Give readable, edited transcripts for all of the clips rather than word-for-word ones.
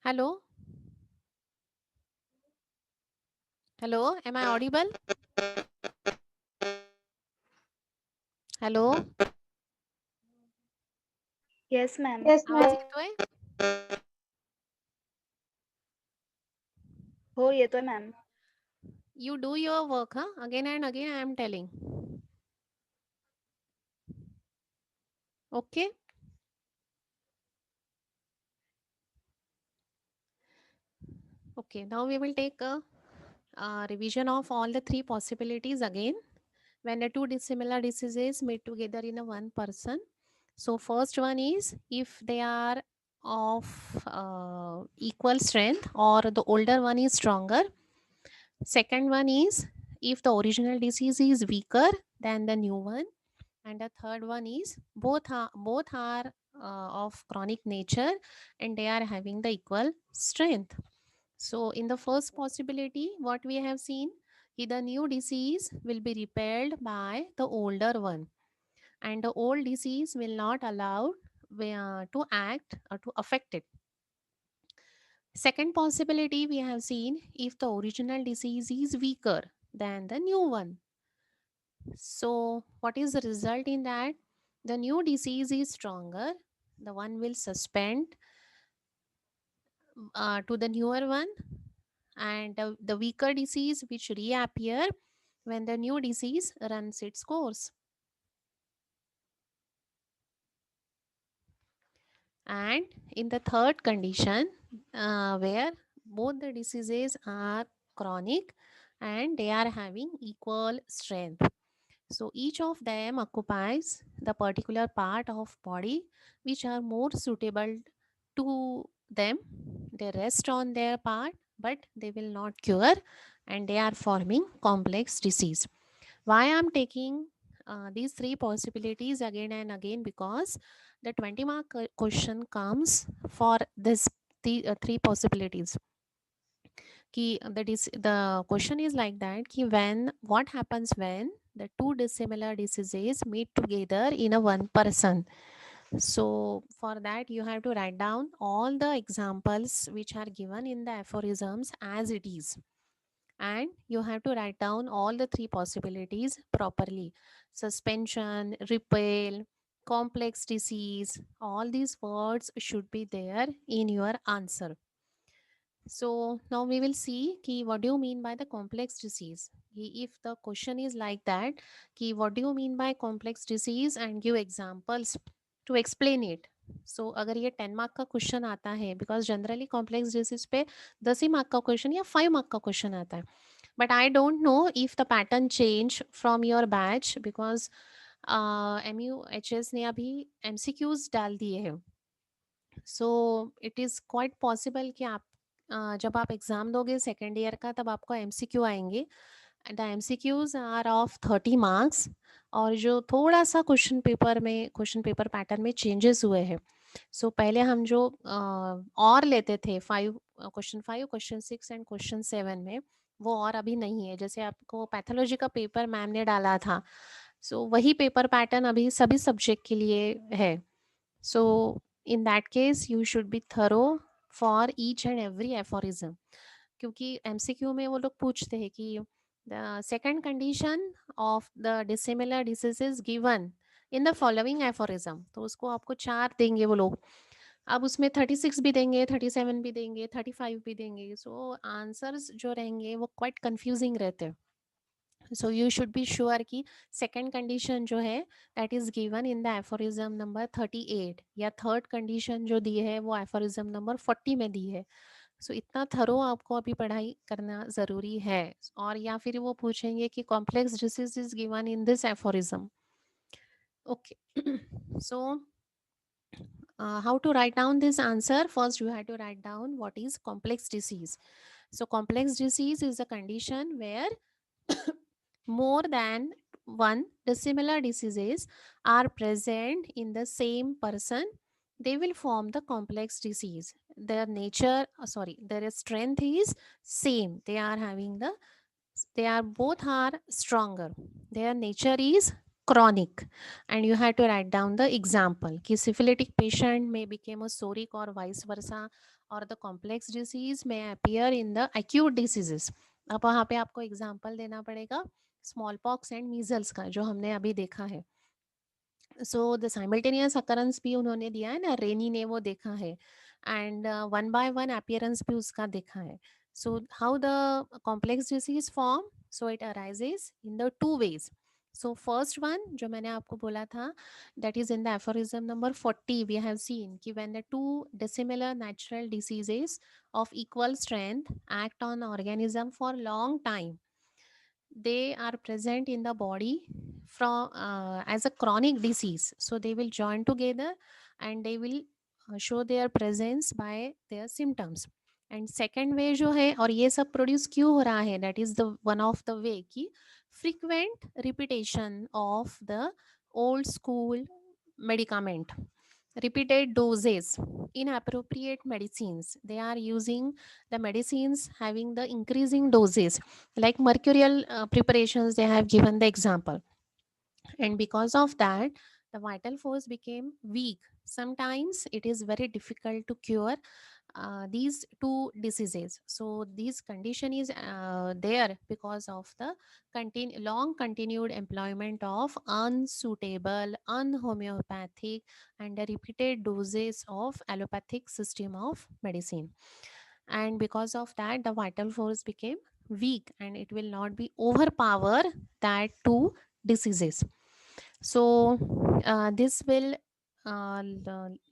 Hello? Hello? Am I audible? Hello? Yes, ma'am. Yes, आवाज ma'am. येतोय? हो येतोय ma'am. You do your work, huh? Again and again I am telling. Okay? Okay, now we will take a revision of all the three possibilities again when the two dissimilar diseases meet together in a one person. So first one is if they are of equal strength or the older one is stronger. Second one is if the original disease is weaker than the new one. And the third one is both are of chronic nature and they are having the equal strength. So in the first possibility, what we have seen, the new disease will be repelled by the older one, and the old disease will not allow to act or to affect it. Second possibility we have seen if the original disease is weaker than the new one. So what is the result in that? The new disease is stronger. The one will suspend to the newer one, and the weaker disease which reappear when the new disease runs its course. And in the third condition, where both the diseases are chronic and they are having equal strength, so each of them occupies the particular part of body which are more suitable to them. They rest on their part, but they will not cure, and they are forming complex disease. Why I'm taking these three possibilities again and again? Because the 20 mark question comes for this three possibilities. The question is like that ki when what happens when the two dissimilar diseases meet together in a one person. So for that you have to write down all the examples which are given in the aphorisms as it is, and you have to write down all the three possibilities properly: suspension, repel, complex disease, all these words should be there in your answer. So now we will see ki what do you mean by the complex disease. If the question is like that, ki what do you mean by complex disease and give examples to explain it. So अगर ये 10 mark का question आता है, because generally complex disease पे 10 ही mark का question या 5 mark का question आता है. But I don't know if the pattern change from your batch, because MUHS ने अभी MCQs डाल दिए हैं. So it is quite possible कि आप जब आप एग्ज़ाम दोगे सेकेंड ईयर का तब आपको MCQ आएंगे. The MCQs are of 30 marks. और जो थोड़ा सा क्वेश्चन पेपर पैटर्न में चेंजेस हुए हैं. सो पहले हम जो और लेते थे 5 क्वेश्चन 6 एंड क्वेश्चन 7 में, वो और अभी नहीं है. जैसे आपको पैथोलॉजी का पेपर मैम ने डाला था, सो वही पेपर पैटर्न अभी सभी सब्जेक्ट के लिए है. So, in that case, you should be thorough for each and every aphorism. क्योंकि MCQ में वो लोग पूछते हैं कि the second condition of the dissimilar diseases given in the following aphorism. तो उसको आपको 4 देंगे वो लोग. अब उसमें 36 भी देंगे, 37 भी देंगे, 35 भी देंगे. सो आंसर्स जो रहेंगे वो क्वाइट कंफ्यूजिंग रहते हैं. So you should be sure कि सेकेंड कंडीशन जो है that is given in the aphorism number 38, या थर्ड कंडीशन जो दी है वो एफोरिज्म नंबर 40 में दी है. सो इतना थरो आपको अभी पढ़ाई करना ज़रूरी है. और या फिर वो पूछेंगे कि complex disease is given in this aphorism. Okay. So how to write down this answer? First you have to write down what is complex disease. So complex disease is a condition where more than one dissimilar diseases are present in the same person. They will form the complex disease. Their nature, sorry, their strength is same. They are both are stronger. Their nature is chronic. And you have to write down the example कि syphilitic patient may become a psoric or vice versa, or the complex disease may appear in the acute diseases. अब वहाँ पे आपको example देना पड़ेगा small pox and measles का, जो हमने अभी देखा है. सो द साइमल्टेनियस अकरेंस भी उन्होंने दिया है ना, रेनी ने वो देखा है. And one by one appearance भी उसका देखा है. So how the complex disease form? So it arises in the two ways. So first one जो मैंने आपको बोला था, that is in the aphorism number 40. We have seen कि when the two dissimilar natural diseases of equal strength act on organism for long time, they are present in the body from as a chronic disease. So they will join together and they will show their presence by their symptoms. And second way जो है, और ये सब produce क्यों हो रहा है, that is the one of the way कि frequent repetition of the old school medicament, repeated doses, inappropriate medicines. They are using the medicines having the increasing doses, like mercurial preparations. They have given the example, and because of that, the vital force became weak. Sometimes it is very difficult to cure these two diseases. So this condition is there because of the long continued employment of unsuitable, unhomeopathic, and the repeated doses of allopathic system of medicine. And because of that, the vital force became weak and it will not be overpower that two diseases. So this will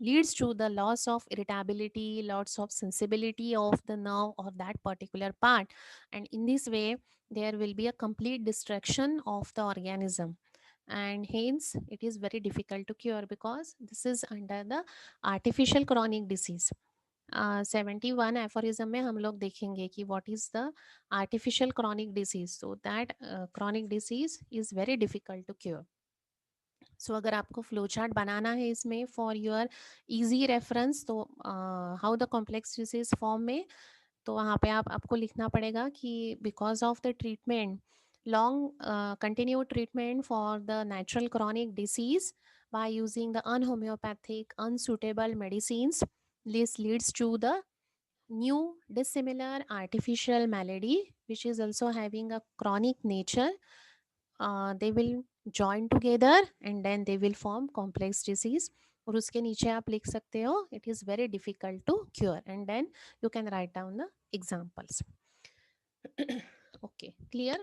leads to the loss of irritability, loss of sensibility of the nerve or that particular part, and in this way there will be a complete destruction of the organism, and hence it is very difficult to cure because this is under the artificial chronic disease. 71 aphorism में हम लोग देखेंगे कि what is the artificial chronic disease. So that chronic disease is very difficult to cure. So अगर आपको flow chart बनाना है इसमें फॉर योर इजी रेफरेंस, तो how the complex disease form में, तो वहाँ पे आपको लिखना पड़ेगा कि because of the treatment, long continue treatment for the natural chronic disease by using the unhomeopathic unsuitable medicines, this leads to the new dissimilar artificial malady which is also having a chronic nature. They will join together and then they will form complex disease. और उसके नीचे आप लिख सकते हो it is very difficult to cure and then you can write down the examples. Okay, clear?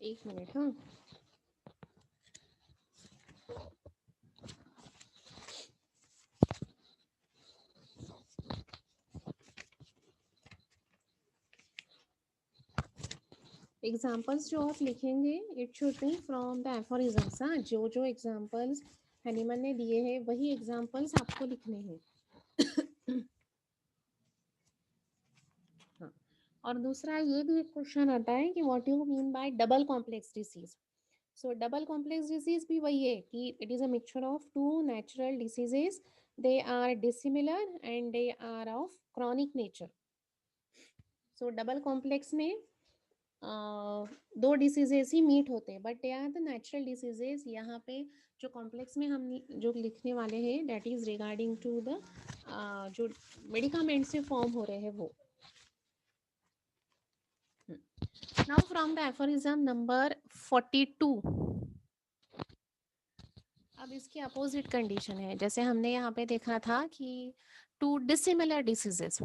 एक minute. हाँ, examples जो आप लिखेंगे it should be from the aphorisms. हाँ, जो जो एग्जाम्पल्स हनीमन ने दिए हैं वही एग्जाम्पल्स आपको लिखने हैं. हाँ, और दूसरा ये भी एक क्वेश्चन आता है कि what you mean by double complex disease. So double complex disease भी वही है कि it is a mixture of two natural diseases. They are dissimilar and they are of chronic nature. So double complex में दो diseases ही meet होते हैं but they are the natural diseases. यहाँ पे जो कॉम्प्लेक्स में हम जो लिखने वाले हैं that is regarding to the जो मेडिकामेंट से फॉर्म हो रहे हैं वो. Now from the aphorism number 42. अब इसकी अपोजिट कंडीशन है. जैसे हमने यहाँ पे देखा था कि टू डिसिमिलर डिसीजेस,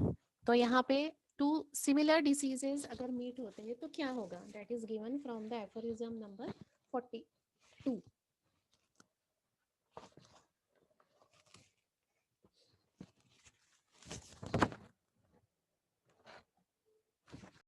तो यहाँ पे टू सिमिलर डिसीजेस अगर मीट होते हैं तो क्या होगा. That is given from the aphorism number 40.